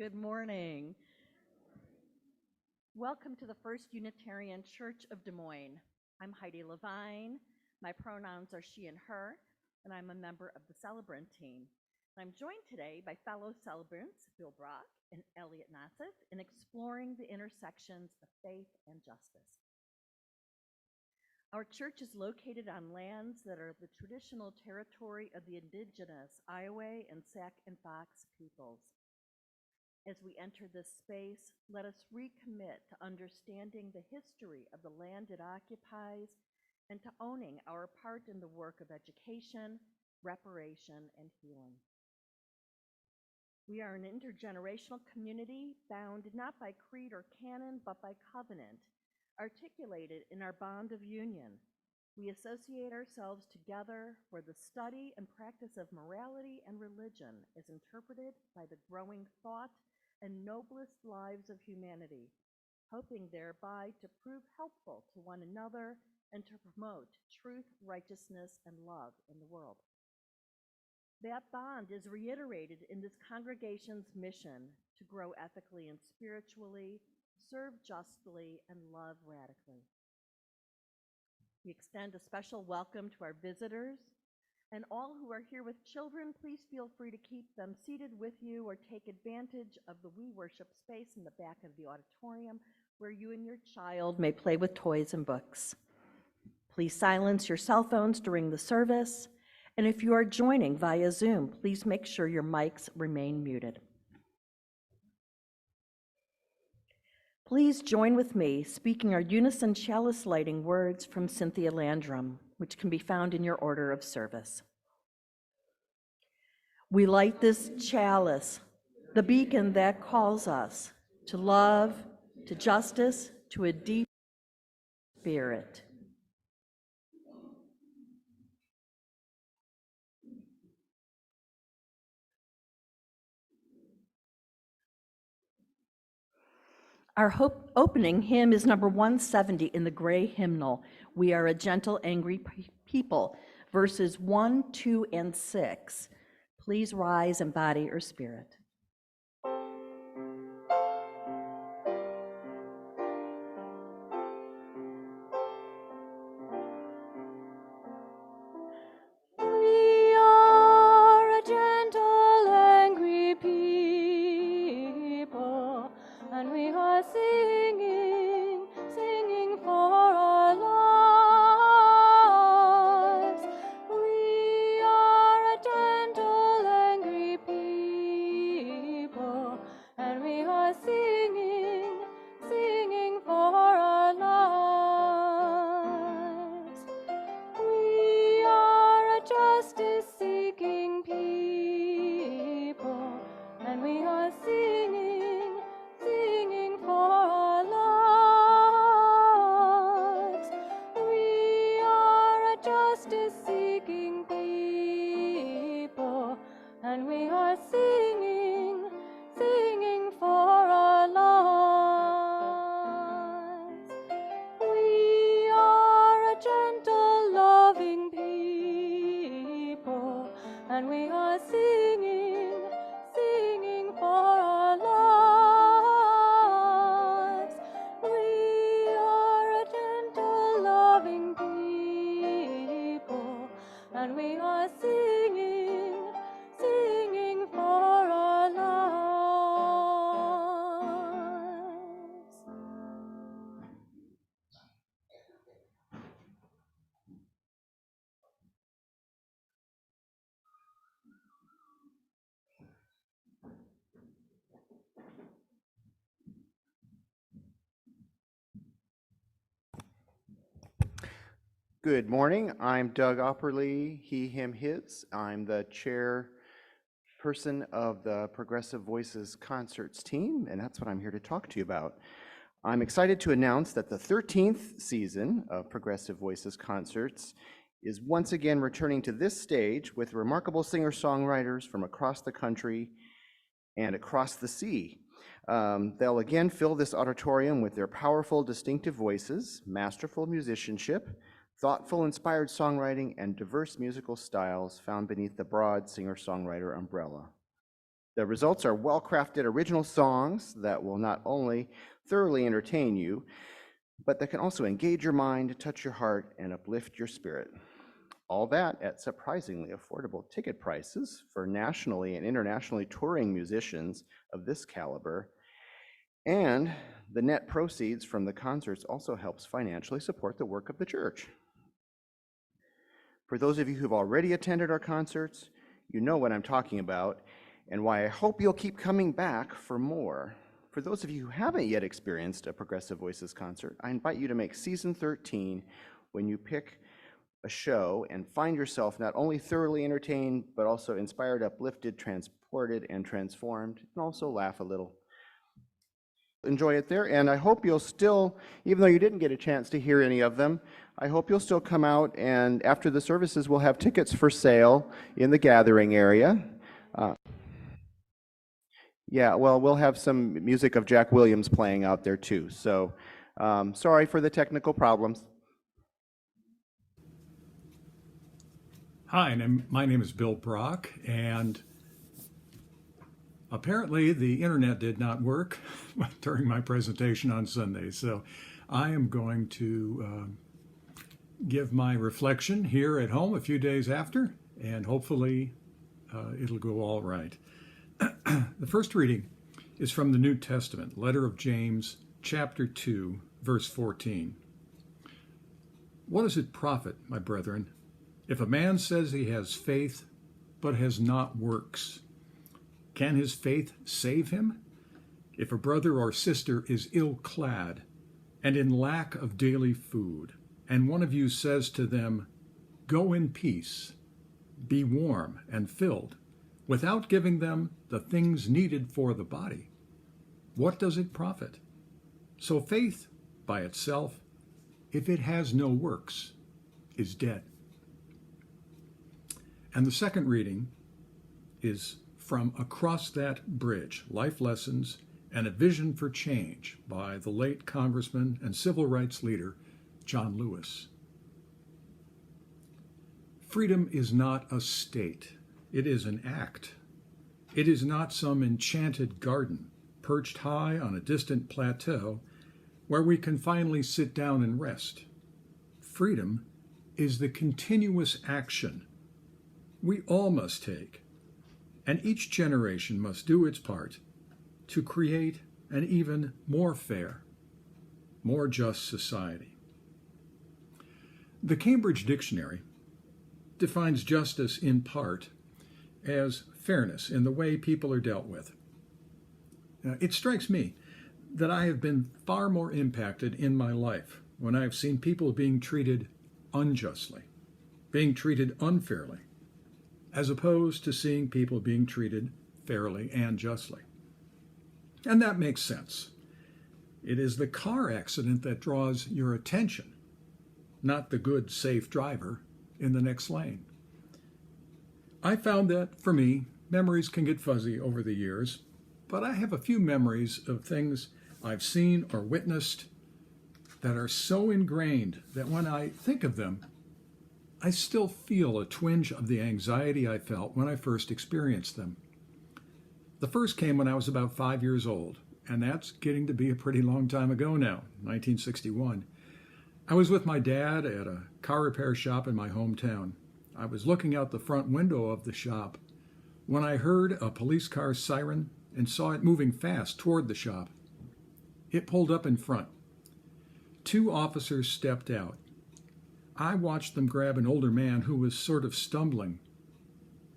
Good morning. Welcome to the First Unitarian Church of Des Moines. I'm Heidi Levine. My pronouns are she and her, and I'm a member of the celebrant team. I'm joined today by fellow celebrants Bill Brauch and Elliot Nassif in exploring the intersections of faith and justice. Our church is located on lands that are the traditional territory of the indigenous Iowa and Sac and Fox peoples. As we enter this space, let us recommit to understanding the history of the land it occupies and to owning our part in the work of education, reparation, and healing. We are an intergenerational community bound not by creed or canon, but by covenant, articulated in our bond of union. We associate ourselves together where the study and practice of morality and religion is interpreted by the growing thought and noblest lives of humanity, hoping thereby to prove helpful to one another and to promote truth, righteousness, and love in the world. That bond is reiterated in this congregation's mission to grow ethically and spiritually, serve justly, and love radically. We extend a special welcome to our visitors, and all who are here with children, please feel free to keep them seated with you or take advantage of the We Worship space in the back of the auditorium where you and your child may play with toys and books. Please silence your cell phones during the service, and if you are joining via Zoom, please make sure your mics remain muted. Please join with me speaking our unison chalice lighting words from Cynthia Landrum, which can be found in your order of service. We light this chalice, the beacon that calls us to love, to justice, to a deep spirit. Our opening hymn is number 170 in the gray hymnal, We Are a Gentle, Angry People, verses 1, 2, and 6. Please rise in body or spirit. We are a gentle, angry people, and we are singing, singing for our lives. We are a gentle, angry people, and we are singing, singing for our lives. We are a justice-seeking people, and we are singing, singing for our lives. We are a justice-seeking people, and we are singing, singing for our lives. We are a gentle, loving people, and we are singing, singing for our lives. We are a gentle, loving people, and we are singing, singing for our lives. Good morning. I'm Doug Opperly, he, him, his. I'm the chairperson of the Progressive Voices Concerts team, and that's what I'm here to talk to you about. I'm excited to announce that the 13th season of Progressive Voices Concerts is once again returning to this stage with remarkable singer-songwriters from across the country and across the sea. They'll again fill this auditorium with their powerful, distinctive voices, masterful musicianship, thoughtful, inspired songwriting, and diverse musical styles found beneath the broad singer-songwriter umbrella. The results are well-crafted original songs that will not only thoroughly entertain you, but that can also engage your mind, touch your heart, and uplift your spirit. All that at surprisingly affordable ticket prices for nationally and internationally touring musicians of this caliber. And the net proceeds from the concerts also helps financially support the work of the church. For those of you who've already attended our concerts, you know what I'm talking about and why I hope you'll keep coming back for more. For those of you who haven't yet experienced a Progressive Voices concert, I invite you to make season 13 when you pick a show and find yourself not only thoroughly entertained, but also inspired, uplifted, transported, and transformed, and also laugh a little. Enjoy it there, and I hope you'll still, even though you didn't get a chance to hear any of them, I hope you'll still come out, and after the services, we'll have tickets for sale in the gathering area. Yeah, well, we'll have some music of Jack Williams playing out there too, so sorry for the technical problems. Hi, my name is Bill Brauch, and apparently the internet did not work during my presentation on Sunday, so I am going to give my reflection here at home a few days after, and hopefully it'll go all right. The first reading is from the New Testament, letter of James, chapter 2, verse 14. What does it profit, my brethren, if a man says he has faith but has not works? Can his faith save him? If a brother or sister is ill-clad and in lack of daily food, and one of you says to them, "Go in peace, be warm and filled," without giving them the things needed for the body, what does it profit? So faith by itself, if it has no works, is dead. And the second reading is from Across That Bridge, Life Lessons and a Vision for Change by the late Congressman and civil rights leader, John Lewis. Freedom is not a state. It is an act. It is not some enchanted garden perched high on a distant plateau where we can finally sit down and rest. Freedom is the continuous action we all must take, and each generation must do its part to create an even more fair, more just society. The Cambridge Dictionary defines justice in part as fairness in the way people are dealt with. It strikes me that I have been far more impacted in my life when I have seen people being treated unjustly, being treated unfairly, as opposed to seeing people being treated fairly and justly. And that makes sense. It is the car accident that draws your attention, not the good, safe driver in the next lane. I found that, for me, memories can get fuzzy over the years, but I have a few memories of things I've seen or witnessed that are so ingrained that when I think of them, I still feel a twinge of the anxiety I felt when I first experienced them. The first came when I was about 5 years old, and that's getting to be a pretty long time ago now, 1961. I was with my dad at a car repair shop in my hometown. I was looking out the front window of the shop when I heard a police car siren and saw it moving fast toward the shop. It pulled up in front. 2 officers stepped out. I watched them grab an older man who was sort of stumbling.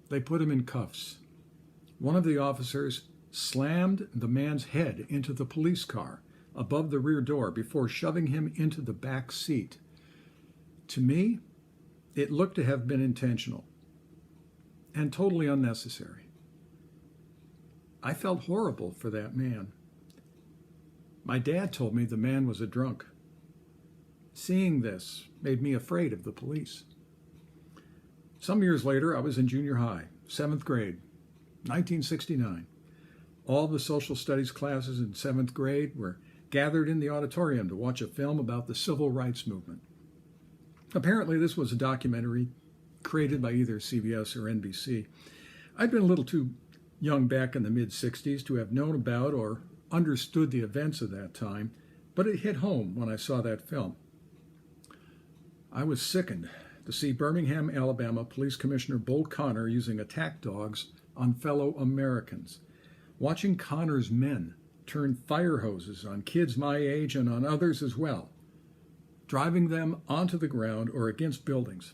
They put him in cuffs. One of the officers slammed the man's head into the police car above the rear door before shoving him into the back seat. To me, it looked to have been intentional and totally unnecessary. I felt horrible for that man. My dad told me the man was a drunk. Seeing this made me afraid of the police. Some years later, I was in junior high, 7th grade, 1969. All the social studies classes in 7th grade were gathered in the auditorium to watch a film about the civil rights movement. Apparently, this was a documentary created by either CBS or NBC. I'd been a little too young back in the mid-60s to have known about or understood the events of that time, but it hit home when I saw that film. I was sickened to see Birmingham, Alabama Police Commissioner Bull Connor using attack dogs on fellow Americans, watching Connor's men turn fire hoses on kids my age and on others as well, driving them onto the ground or against buildings,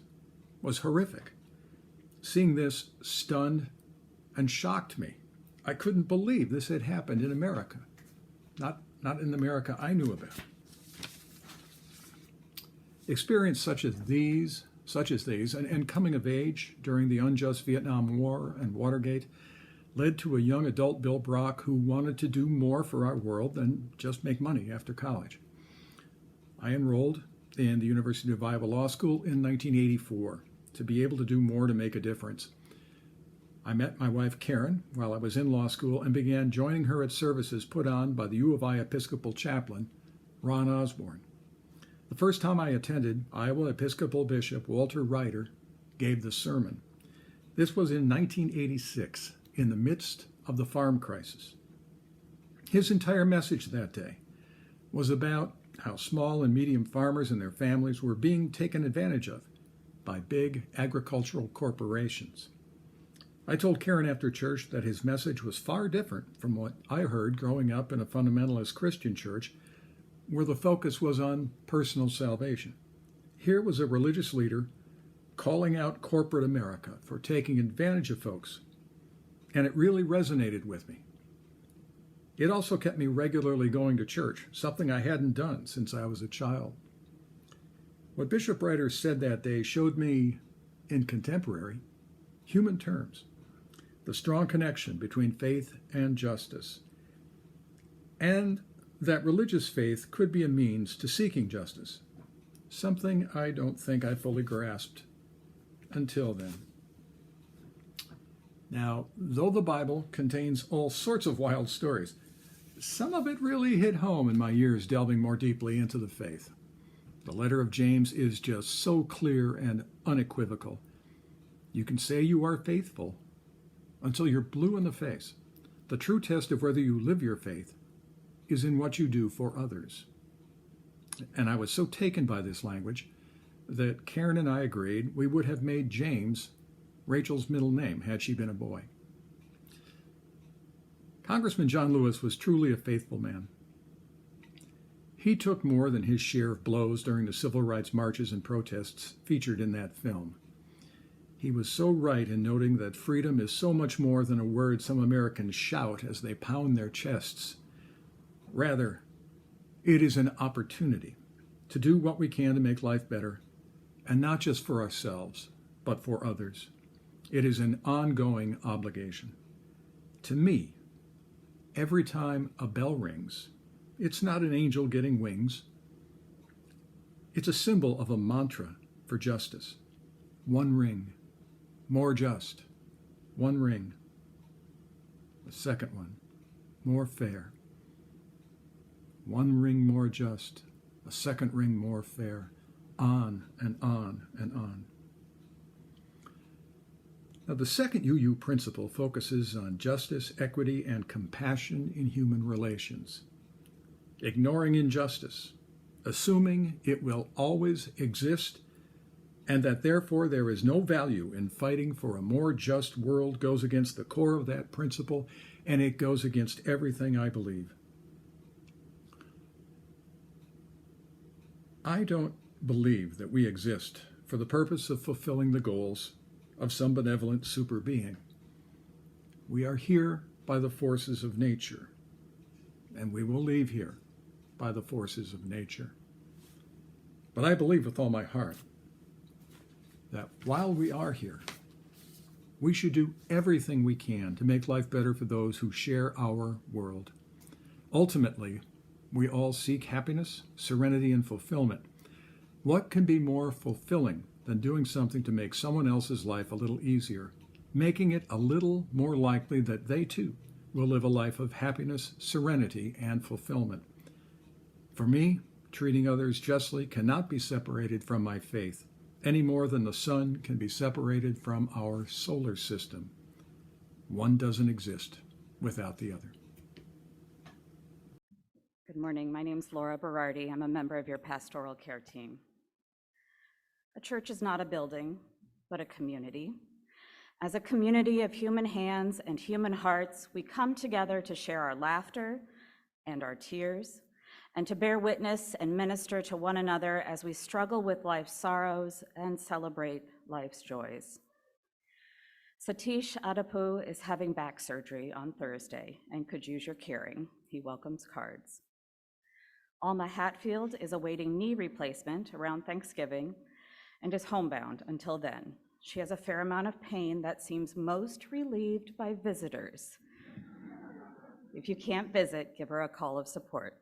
was horrific. Seeing this stunned and shocked me. I couldn't believe this had happened in America, not in the America I knew about. Experience such as these, and coming of age during the unjust Vietnam War and Watergate led to a young adult Bill Brauch who wanted to do more for our world than just make money after college. I enrolled in the University of Iowa Law School in 1984 to be able to do more to make a difference. I met my wife Karen while I was in law school and began joining her at services put on by the U of I Episcopal chaplain, Ron Osborne. The first time I attended, Iowa Episcopal Bishop Walter Ryder gave the sermon. This was in 1986, in the midst of the farm crisis. His entire message that day was about how small and medium farmers and their families were being taken advantage of by big agricultural corporations. I told Karen after church that his message was far different from what I heard growing up in a fundamentalist Christian church where the focus was on personal salvation. Here was a religious leader calling out corporate America for taking advantage of folks, and it really resonated with me. It also kept me regularly going to church, something I hadn't done since I was a child. What Bishop Ryder said that day showed me, in contemporary, human terms, the strong connection between faith and justice, and that religious faith could be a means to seeking justice, something I don't think I fully grasped until then. Now, though the Bible contains all sorts of wild stories, some of it really hit home in my years delving more deeply into the faith. The letter of James is just so clear and unequivocal. You can say you are faithful until you're blue in the face. The true test of whether you live your faith is in what you do for others. And I was so taken by this language that Karen and I agreed we would have made James Rachel's middle name had she been a boy. Congressman John Lewis was truly a faithful man. He took more than his share of blows during the civil rights marches and protests featured in that film. He was so right in noting that freedom is so much more than a word some Americans shout as they pound their chests. Rather, it is an opportunity to do what we can to make life better, and not just for ourselves, but for others. It is an ongoing obligation. To me, every time a bell rings, it's not an angel getting wings. It's a symbol of a mantra for justice. One ring, more just. One ring. The second one, more fair. One ring more just. A second ring more fair. On and on and on. Now, the second UU principle focuses on justice, equity, and compassion in human relations. Ignoring injustice, assuming it will always exist, and that therefore there is no value in fighting for a more just world goes against the core of that principle, and it goes against everything I believe. I don't believe that we exist for the purpose of fulfilling the goals of some benevolent super being. We are here by the forces of nature, and we will leave here by the forces of nature. But I believe with all my heart that while we are here, we should do everything we can to make life better for those who share our world. Ultimately, we all seek happiness, serenity, and fulfillment. What can be more fulfilling than doing something to make someone else's life a little easier, making it a little more likely that they too will live a life of happiness, serenity, and fulfillment? For me, treating others justly cannot be separated from my faith, any more than the sun can be separated from our solar system. One doesn't exist without the other. Good morning. My name's Laura Berardi. I'm a member of your pastoral care team. A church is not a building, but a community. As a community of human hands and human hearts, we come together to share our laughter and our tears, and to bear witness and minister to one another as we struggle with life's sorrows and celebrate life's joys. Satish Adapu is having back surgery on Thursday and could use your caring. He welcomes cards. Alma Hatfield is awaiting knee replacement around Thanksgiving and is homebound until then. She has a fair amount of pain that seems most relieved by visitors. If you can't visit, give her a call of support.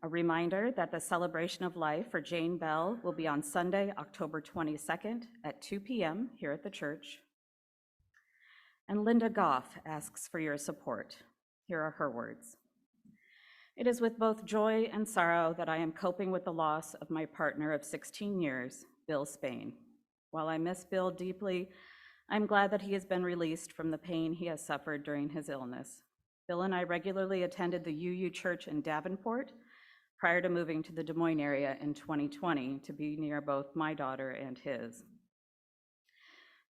A reminder that the celebration of life for Jane Bell will be on Sunday, October 22nd at 2 p.m. here at the church. And Linda Goff asks for your support. Here are her words. It is with both joy and sorrow that I am coping with the loss of my partner of 16 years, Bill Spain. While I miss Bill deeply, I'm glad that he has been released from the pain he has suffered during his illness. Bill and I regularly attended the UU Church in Davenport prior to moving to the Des Moines area in 2020 to be near both my daughter and his.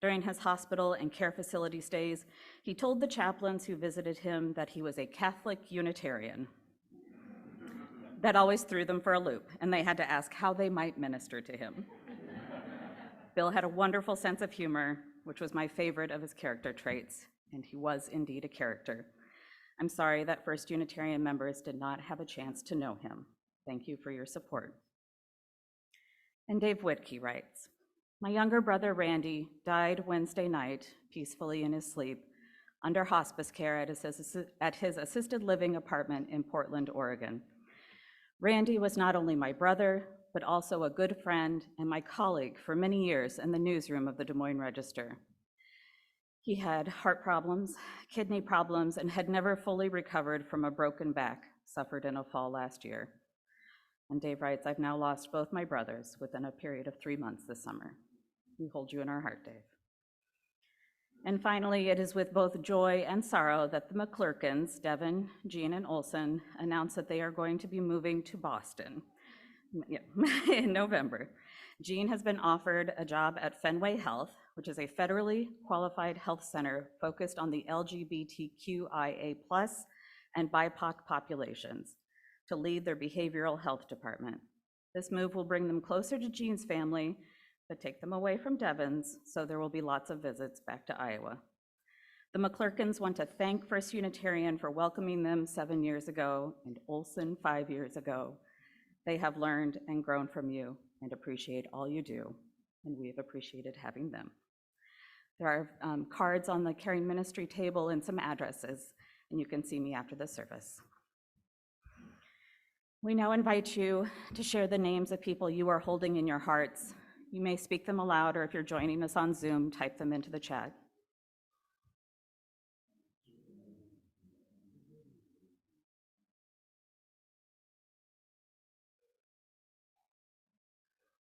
During his hospital and care facility stays, he told the chaplains who visited him that he was a Catholic Unitarian. That always threw them for a loop, and they had to ask how they might minister to him. Bill had a wonderful sense of humor, which was my favorite of his character traits, and he was indeed a character. I'm sorry that First Unitarian members did not have a chance to know him. Thank you for your support. And Dave Whitkey writes, my younger brother Randy died Wednesday night, peacefully in his sleep, under hospice care at his assisted living apartment in Portland, Oregon. Randy was not only my brother, but also a good friend and my colleague for many years in the newsroom of the Des Moines Register. He had heart problems, kidney problems, and had never fully recovered from a broken back suffered in a fall last year. And Dave writes, I've now lost both my brothers within a period of 3 months this summer. We hold you in our heart, Dave. And finally, it is with both joy and sorrow that the McClurkins, Devin, Jean, and Olson, announced that they are going to be moving to Boston in November. Jean has been offered a job at Fenway Health, which is a federally qualified health center focused on the LGBTQIA+ and BIPOC populations, to lead their behavioral health department. This move will bring them closer to Jean's family, but take them away from Devin's, so there will be lots of visits back to Iowa. The McClurkins want to thank First Unitarian for welcoming them 7 years ago and Olson 5 years ago. They have learned and grown from you and appreciate all you do, and we have appreciated having them. There are cards on the caring ministry table and some addresses, and you can see me after the service. We now invite you to share the names of people you are holding in your hearts. You may speak them aloud, or if you're joining us on Zoom, type them into the chat.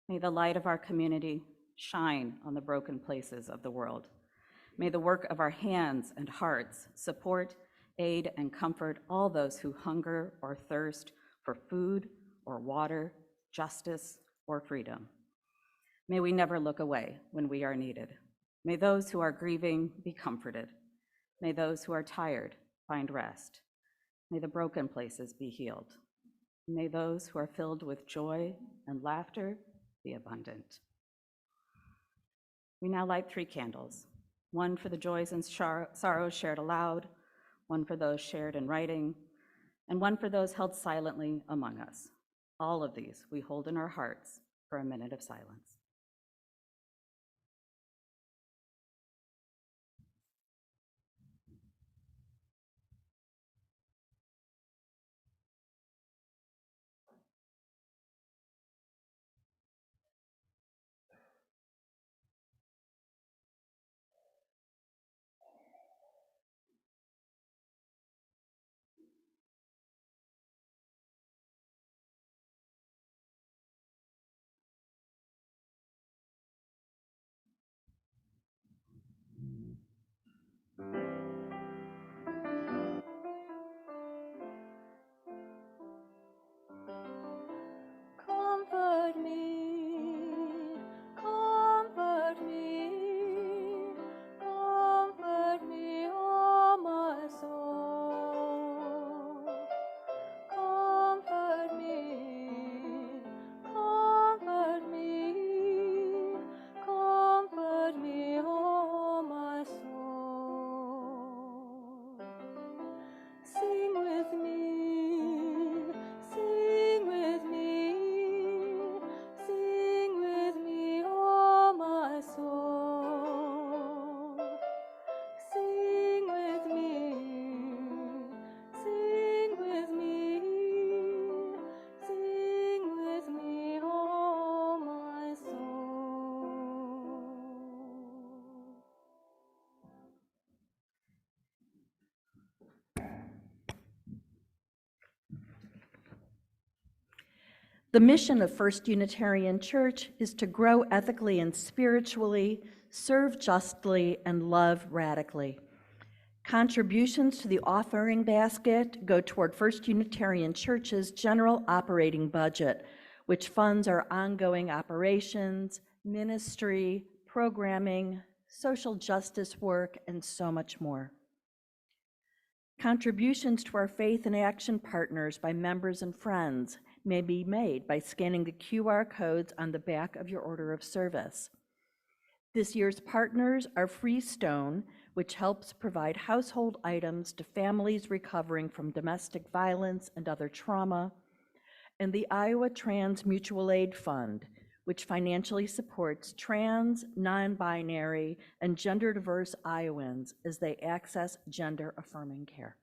May the light of our community shine on the broken places of the world. May the work of our hands and hearts support, aid, and comfort all those who hunger or thirst for food or water, justice or freedom. May we never look away when we are needed. May those who are grieving be comforted. May those who are tired find rest. May the broken places be healed. May those who are filled with joy and laughter be abundant. We now light 3 candles, one for the joys and sorrows shared aloud, one for those shared in writing, and one for those held silently among us. All of these we hold in our hearts for a minute of silence. The mission of First Unitarian Church is to grow ethically and spiritually, serve justly, and love radically. Contributions to the offering basket go toward First Unitarian Church's general operating budget, which funds our ongoing operations, ministry, programming, social justice work, and so much more. Contributions to our Faith in Action partners by members and friends may be made by scanning the QR codes on the back of your order of service. This year's partners are Freestone, which helps provide household items to families recovering from domestic violence and other trauma, and the Iowa Trans Mutual Aid Fund, which financially supports trans, non-binary, and gender-diverse Iowans as they access gender-affirming care.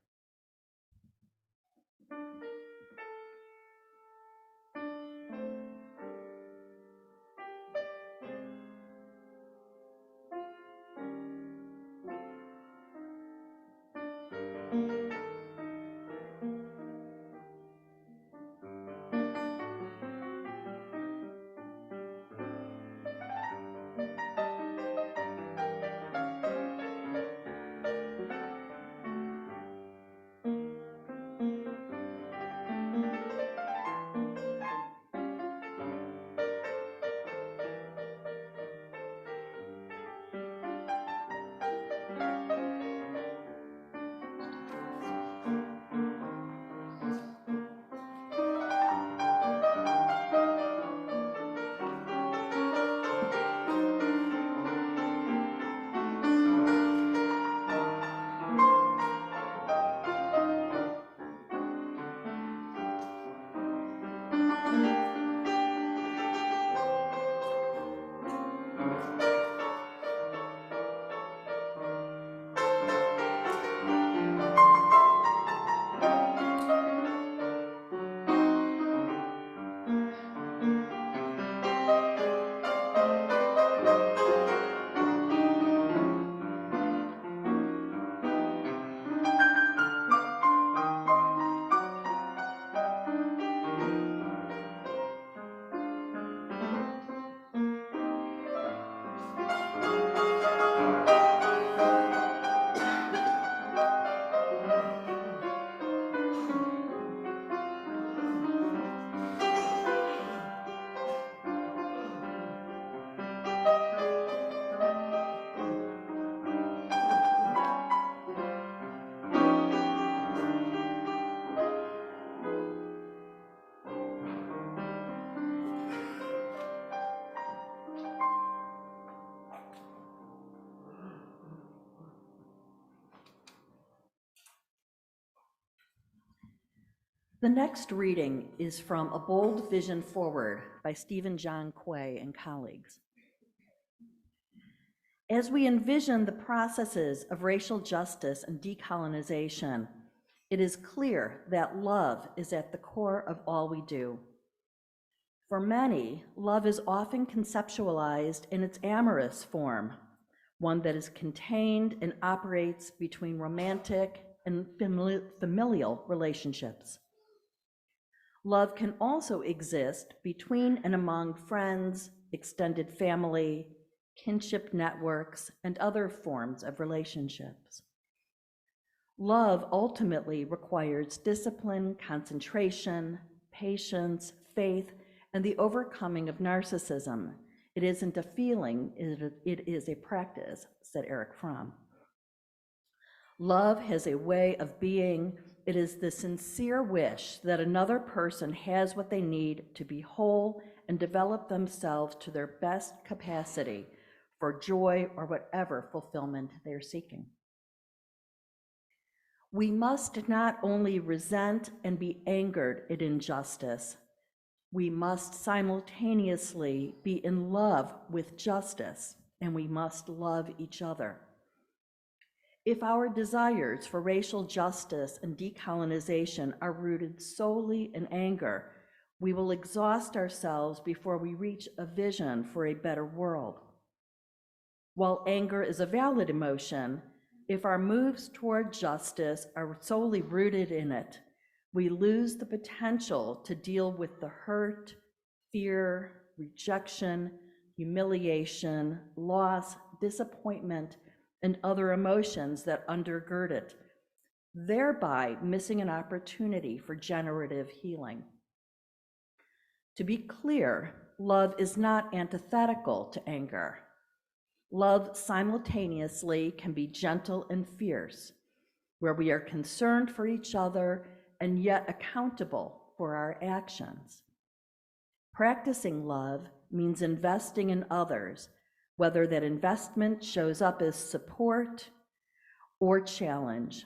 The next reading is from A Bold Vision Forward by Stephen John Quay and colleagues. As we envision the processes of racial justice and decolonization, it is clear that love is at the core of all we do. For many, love is often conceptualized in its amorous form, one that is contained and operates between romantic and familial relationships. Love can also exist between and among friends, extended family, kinship networks, and other forms of relationships. Love ultimately requires discipline, concentration, patience, faith, and the overcoming of narcissism. It isn't a feeling, it is a practice, said Erich Fromm. Love has a way of being. It is the sincere wish that another person has what they need to be whole and develop themselves to their best capacity for joy or whatever fulfillment they are seeking. We must not only resent and be angered at injustice, we must simultaneously be in love with justice, and we must love each other. If our desires for racial justice and decolonization are rooted solely in anger, we will exhaust ourselves before we reach a vision for a better world. While anger is a valid emotion, if our moves toward justice are solely rooted in it, we lose the potential to deal with the hurt, fear, rejection, humiliation, loss, disappointment, and other emotions that undergird it, thereby missing an opportunity for generative healing. To be clear, love is not antithetical to anger. Love simultaneously can be gentle and fierce, where we are concerned for each other and yet accountable for our actions. Practicing love means investing in others, whether that investment shows up as support or challenge.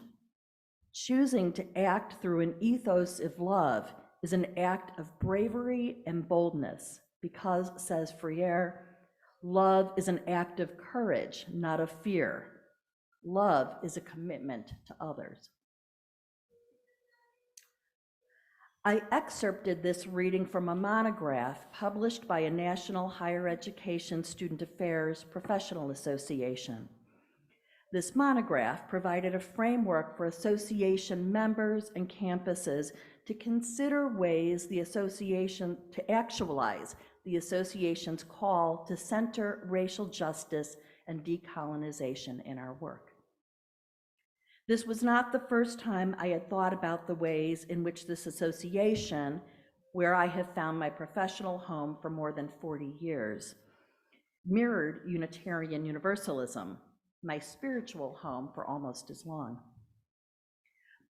Choosing to act through an ethos of love is an act of bravery and boldness because, says Freire, love is an act of courage, not of fear. Love is a commitment to others. I excerpted this reading from a monograph published by a National Higher Education Student Affairs Professional Association. This monograph provided a framework for association members and campuses to consider ways the association to actualize the association's call to center racial justice and decolonization in our work. This was not the first time I had thought about the ways in which this association, where I have found my professional home for more than 40 years, mirrored Unitarian Universalism, my spiritual home for almost as long.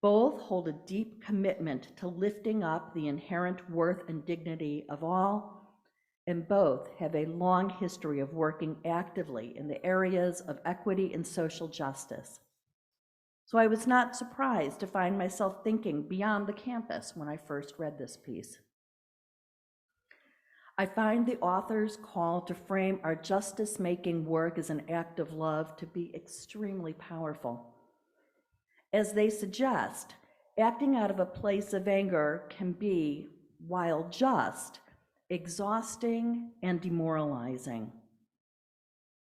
Both hold a deep commitment to lifting up the inherent worth and dignity of all, and both have a long history of working actively in the areas of equity and social justice. So I was not surprised to find myself thinking beyond the campus when I first read this piece. I find the author's call to frame our justice-making work as an act of love to be extremely powerful. As they suggest, acting out of a place of anger can be, while just, exhausting and demoralizing.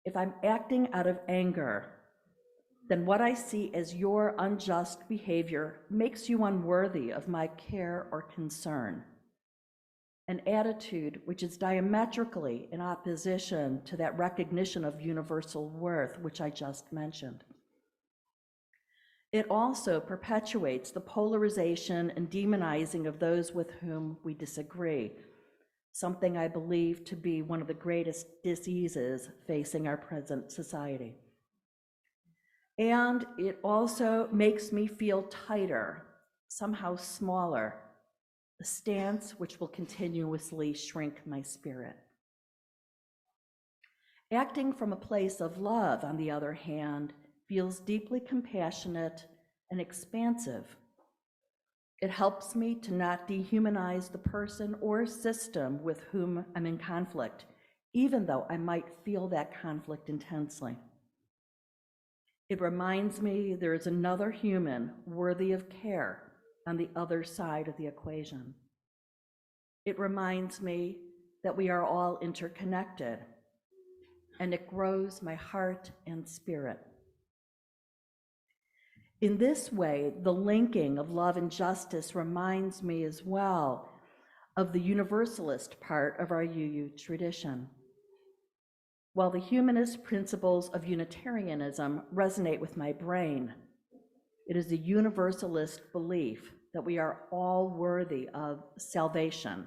If I'm acting out of anger, then what I see as your unjust behavior makes you unworthy of my care or concern. An attitude which is diametrically in opposition to that recognition of universal worth which I just mentioned. It also perpetuates the polarization and demonizing of those with whom we disagree, something I believe to be one of the greatest diseases facing our present society. And it also makes me feel tighter, somehow smaller, a stance which will continuously shrink my spirit. Acting from a place of love, on the other hand, feels deeply compassionate and expansive. It helps me to not dehumanize the person or system with whom I'm in conflict, even though I might feel that conflict intensely. It reminds me there is another human worthy of care on the other side of the equation. It reminds me that we are all interconnected, and it grows my heart and spirit. In this way, the linking of love and justice reminds me as well of the universalist part of our UU tradition. While the humanist principles of Unitarianism resonate with my brain, it is a universalist belief that we are all worthy of salvation,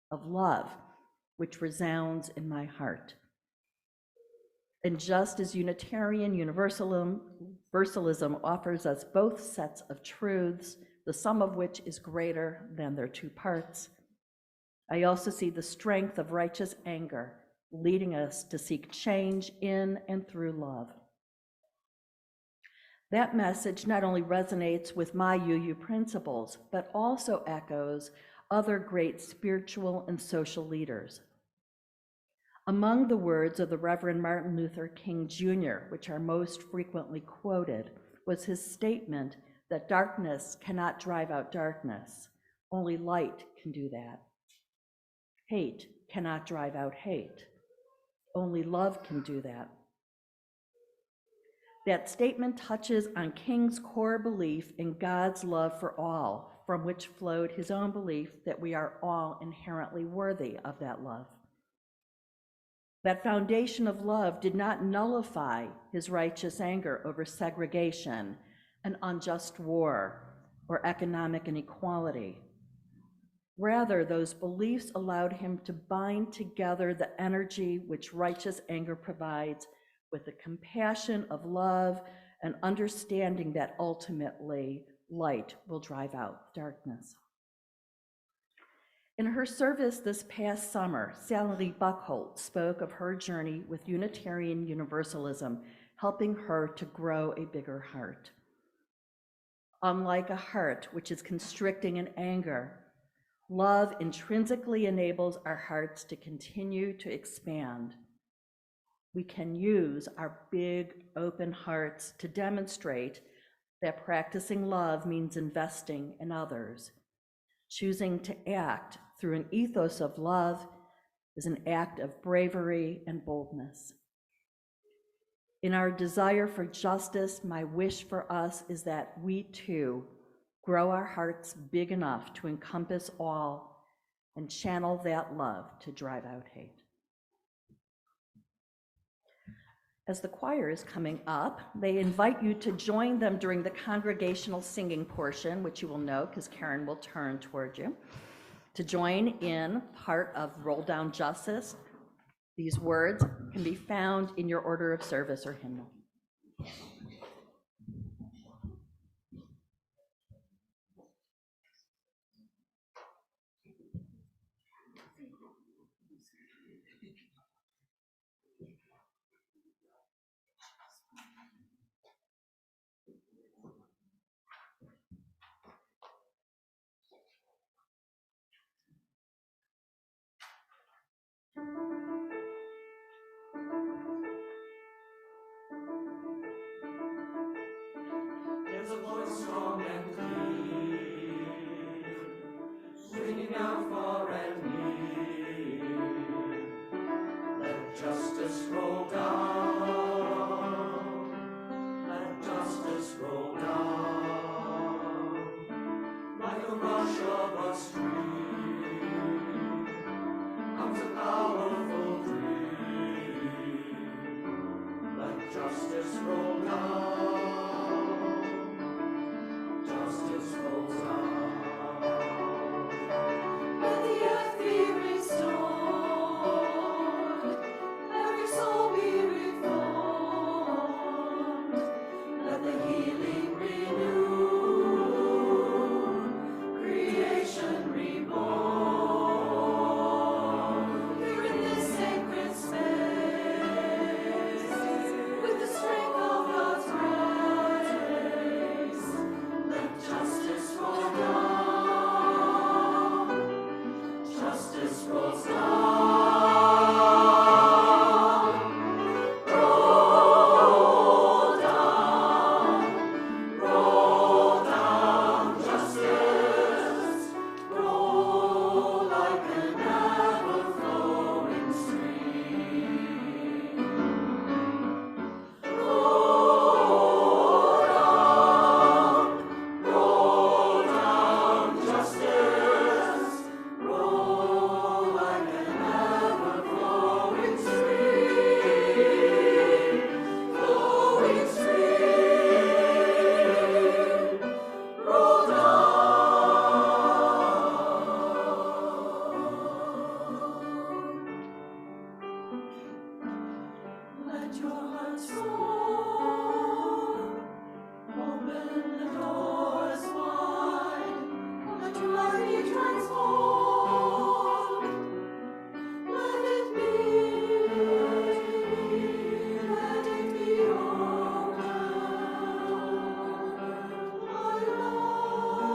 of love, which resounds in my heart. And just as Unitarian Universalism offers us both sets of truths, the sum of which is greater than their two parts, I also see the strength of righteous anger leading us to seek change in and through love. That message not only resonates with my UU principles, but also echoes other great spiritual and social leaders. Among the words of the Reverend Martin Luther King Jr., which are most frequently quoted, was his statement that darkness cannot drive out darkness. Only light can do that. Hate cannot drive out hate. Only love can do that. That statement touches on King's core belief in God's love for all, from which flowed his own belief that we are all inherently worthy of that love. That foundation of love did not nullify his righteous anger over segregation, an unjust war, or economic inequality. Rather, those beliefs allowed him to bind together the energy which righteous anger provides with the compassion of love and understanding that ultimately light will drive out darkness. In her service this past summer, Sally Buckholt spoke of her journey with Unitarian Universalism, helping her to grow a bigger heart. Unlike a heart which is constricting in anger, love intrinsically enables our hearts to continue to expand. We can use our big, open hearts to demonstrate that practicing love means investing in others. Choosing to act through an ethos of love is an act of bravery and boldness. In our desire for justice, my wish for us is that we too grow our hearts big enough to encompass all and channel that love to drive out hate. As the choir is coming up, they invite you to join them during the congregational singing portion, which you will know because Karen will turn toward you, to join in part of Roll Down Justice. These words can be found in your order of service or hymnal. There's a voice strong and clear, ringing out far and near. Let justice roll down, let justice roll down, like the rush of a stream, comes a powerful dream. Let justice roll down. Justice rolls down. Let the earth be restored, every soul be reformed. Let the healing renew, creation reborn. Here in this sacred space, with the strength of God's grace, let justice roll down. Justice rolls down. Roll down. Roll down. Justice. Roll like an ever-flowing stream. Roll down. Roll down. Justice. Roll like an ever-flowing stream. Flowing stream. Roll down. Let your hearts roar. Open the doors wide. Let your life be transformed. Let it be, let it be your will. My love,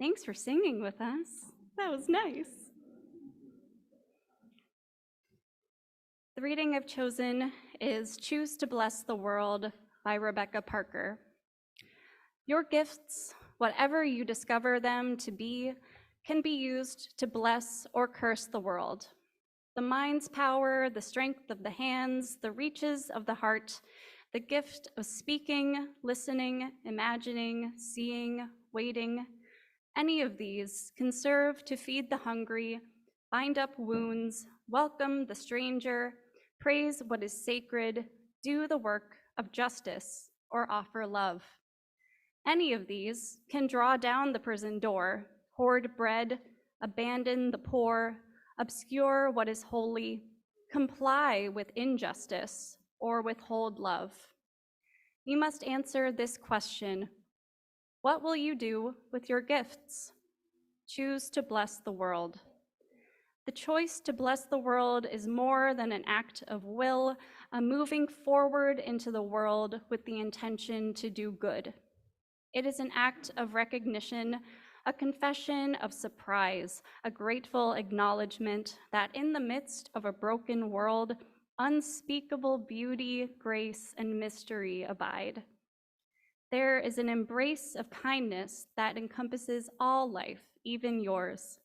Thanks for singing with us. That was nice. The reading I've chosen is Choose to Bless the World by Rebecca Parker. Your gifts, whatever you discover them to be, can be used to bless or curse the world. The mind's power, the strength of the hands, the reaches of the heart, the gift of speaking, listening, imagining, seeing, waiting, any of these can serve to feed the hungry, bind up wounds, welcome the stranger, praise what is sacred, do the work of justice, or offer love. Any of these can draw down the prison door, hoard bread, abandon the poor, obscure what is holy, comply with injustice, or withhold love. You must answer this question: what will you do with your gifts? Choose to bless the world. The choice to bless the world is more than an act of will, a moving forward into the world with the intention to do good. It is an act of recognition, a confession of surprise, a grateful acknowledgement that in the midst of a broken world, unspeakable beauty, grace, and mystery abide. There is an embrace of kindness that encompasses all life, even yours.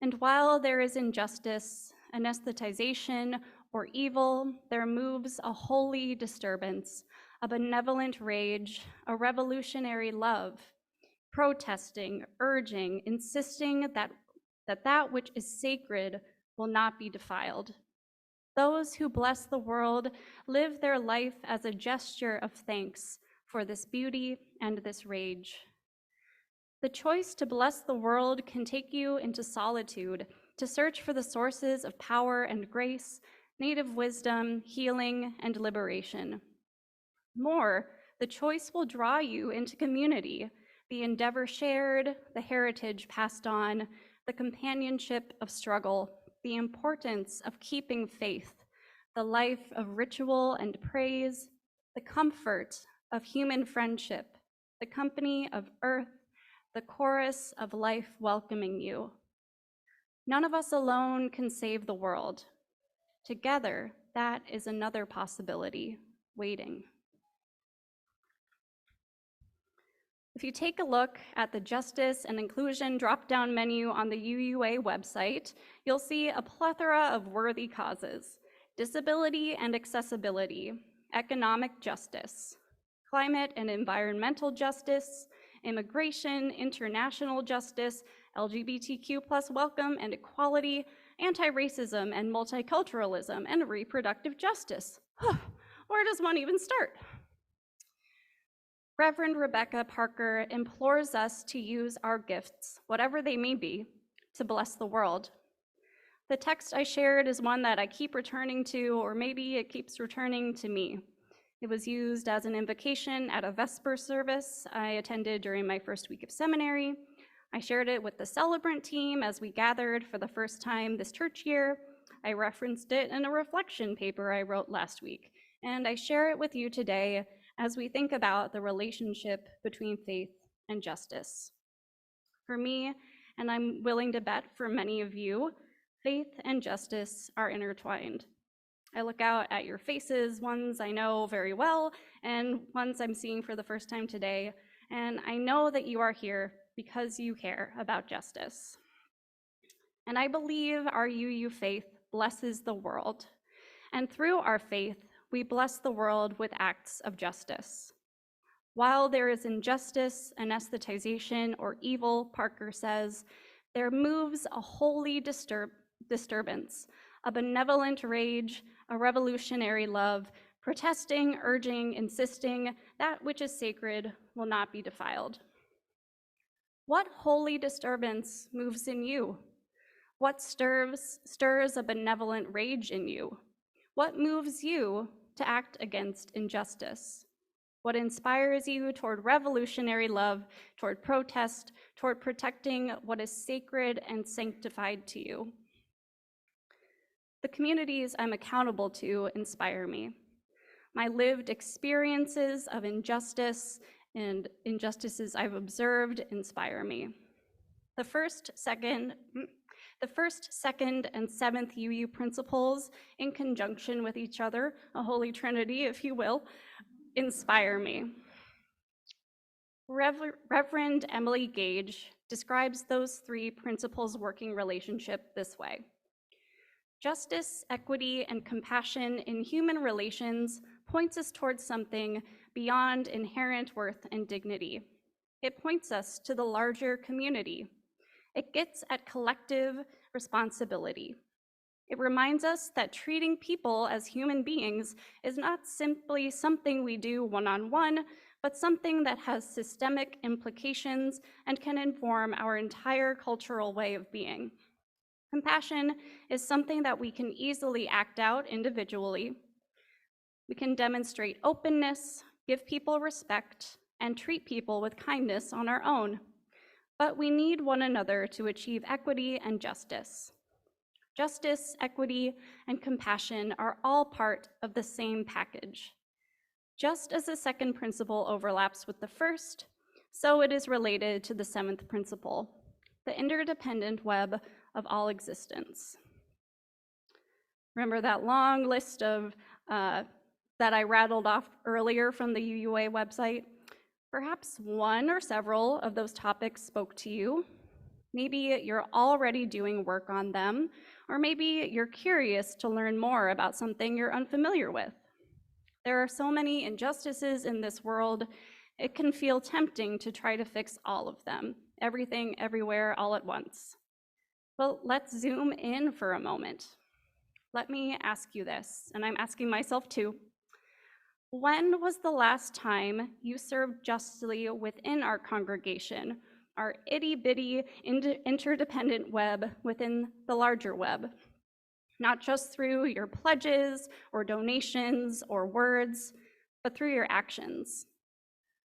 And while there is injustice, anesthetization, or evil, there moves a holy disturbance, a benevolent rage, a revolutionary love, protesting, urging, insisting that which is sacred will not be defiled. Those who bless the world live their life as a gesture of thanks for this beauty and this rage. The choice to bless the world can take you into solitude, to search for the sources of power and grace, native wisdom, healing, and liberation. More, the choice will draw you into community, the endeavor shared, the heritage passed on, the companionship of struggle, the importance of keeping faith, the life of ritual and praise, the comfort of human friendship, the company of earth, the chorus of life welcoming you. None of us alone can save the world. Together, that is another possibility waiting. If you take a look at the Justice and Inclusion drop-down menu on the UUA website, you'll see a plethora of worthy causes: disability and accessibility, economic justice, climate and environmental justice, immigration, international justice, LGBTQ+ welcome and equality, anti-racism and multiculturalism, and reproductive justice. Where does one even start? Reverend Rebecca Parker implores us to use our gifts, whatever they may be, to bless the world. The text I shared is one that I keep returning to, or maybe it keeps returning to me. It was used as an invocation at a Vesper service I attended during my first week of seminary. I shared it with the celebrant team as we gathered for the first time this church year. I referenced it in a reflection paper I wrote last week, and I share it with you today as we think about the relationship between faith and justice. For me, and I'm willing to bet for many of you, faith and justice are intertwined. I look out at your faces, ones I know very well, and ones I'm seeing for the first time today, and I know that you are here because you care about justice. And I believe our UU faith blesses the world, and through our faith, we bless the world with acts of justice. While there is injustice, anesthetization, or evil, Parker says, there moves a holy disturbance, a benevolent rage, a revolutionary love, protesting, urging, insisting that which is sacred will not be defiled. What holy disturbance moves in you? What stirs a benevolent rage in you? What moves you to act against injustice? What inspires you toward revolutionary love, toward protest, toward protecting what is sacred and sanctified to you? The communities I'm accountable to inspire me. My lived experiences of injustice and injustices I've observed inspire me. The first, second, and seventh UU principles, in conjunction with each other, a holy trinity, if you will, inspire me. Reverend Emily Gage describes those three principles' working relationship this way. Justice, equity, and compassion in human relations points us towards something beyond inherent worth and dignity. It points us to the larger community. It gets at collective responsibility. It reminds us that treating people as human beings is not simply something we do one-on-one, but something that has systemic implications and can inform our entire cultural way of being. Compassion is something that we can easily act out individually. We can demonstrate openness, give people respect, and treat people with kindness on our own. But we need one another to achieve equity and justice. Justice, equity, and compassion are all part of the same package. Just as the second principle overlaps with the first, so it is related to the seventh principle, the interdependent web of all existence. Remember that long list of that I rattled off earlier from the UUA website? Perhaps one or several of those topics spoke to you. Maybe you're already doing work on them, or maybe you're curious to learn more about something you're unfamiliar with. There are so many injustices in this world, it can feel tempting to try to fix all of them, everything, everywhere, all at once. Well, let's zoom in for a moment. Let me ask you this, and I'm asking myself too. When was the last time you served justly within our congregation, our itty-bitty interdependent web within the larger web? Not just through your pledges or donations or words, but through your actions.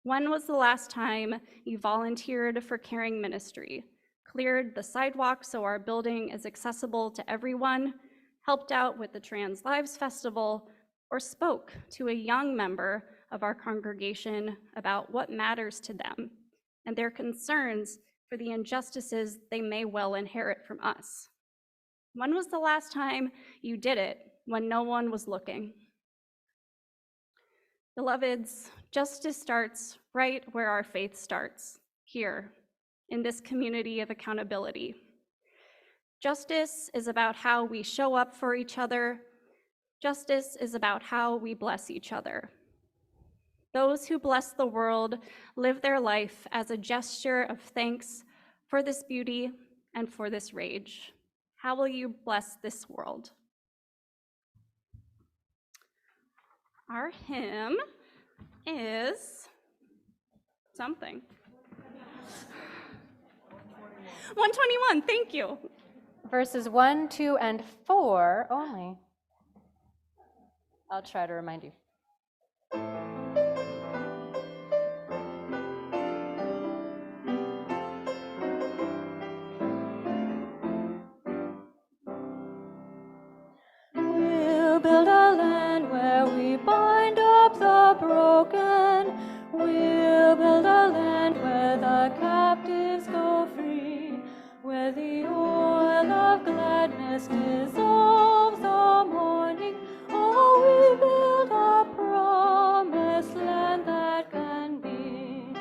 When was the last time you volunteered for caring ministry, cleared the sidewalk so our building is accessible to everyone, helped out with the Trans Lives Festival, or spoke to a young member of our congregation about what matters to them and their concerns for the injustices they may well inherit from us? When was the last time you did it when no one was looking? Beloveds, justice starts right where our faith starts, here, in this community of accountability. Justice is about how we show up for each other. Justice is about how we bless each other. Those who bless the world live their life as a gesture of thanks for this beauty and for this rage. How will you bless this world? Our hymn is something. 121, thank you. Verses 1, 2, and 4 only. I'll try to remind you. We'll build a land where we bind up the broken. We'll build a land where the captives go free, where the oil of gladness dissolves the mourning. Oh, we build a promised land that can be.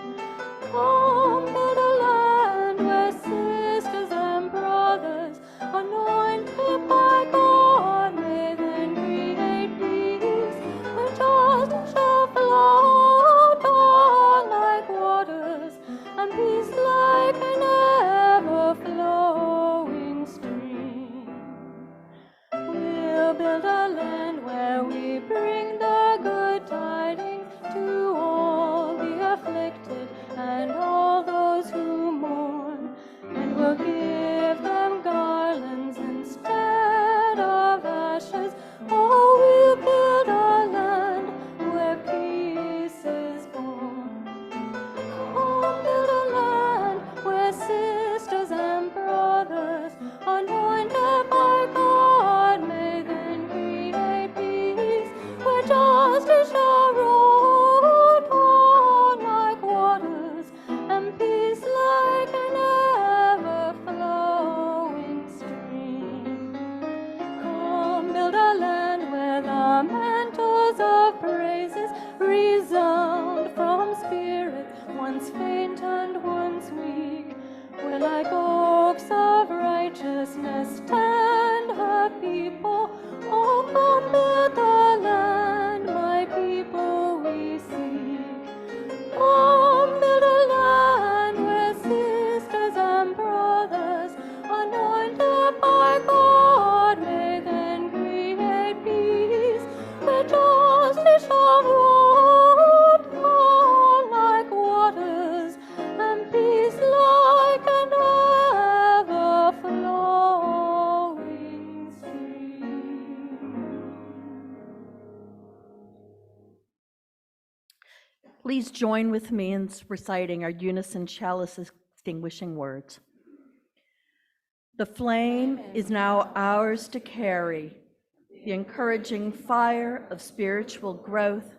Come, build a land where sisters and brothers, anointed by God, may then create peace, where justice shall flow down like waters, and peace like an ever-flowing stream. Please join with me in reciting our unison chalice extinguishing words. The flame is now ours to carry, the encouraging fire of spiritual growth,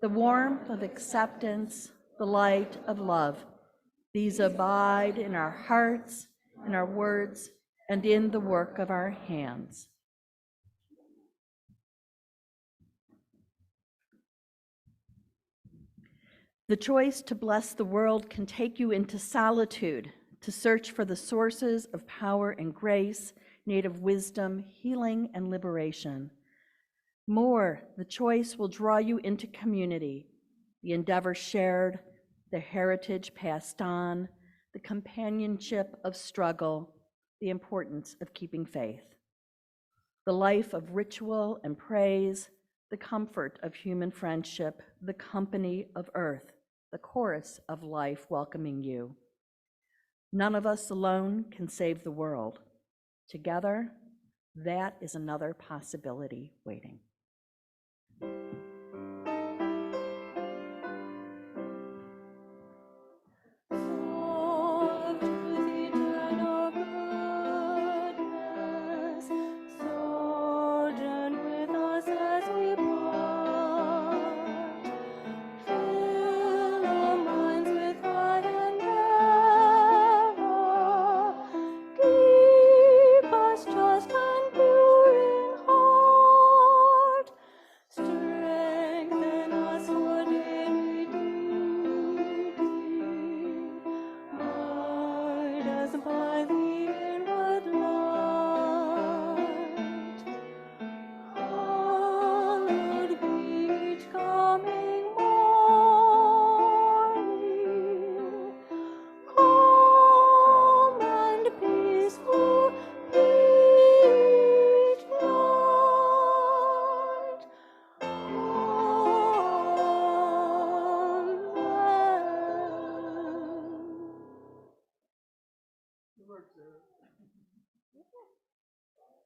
the warmth of acceptance, the light of love. These abide in our hearts, in our words, and in the work of our hands. The choice to bless the world can take you into solitude, to search for the sources of power and grace, native wisdom, healing, and liberation. More, the choice will draw you into community, the endeavor shared, the heritage passed on, the companionship of struggle, the importance of keeping faith. The life of ritual and praise, the comfort of human friendship, the company of earth, the chorus of life welcoming you. None of us alone can save the world. Together, that is another possibility waiting.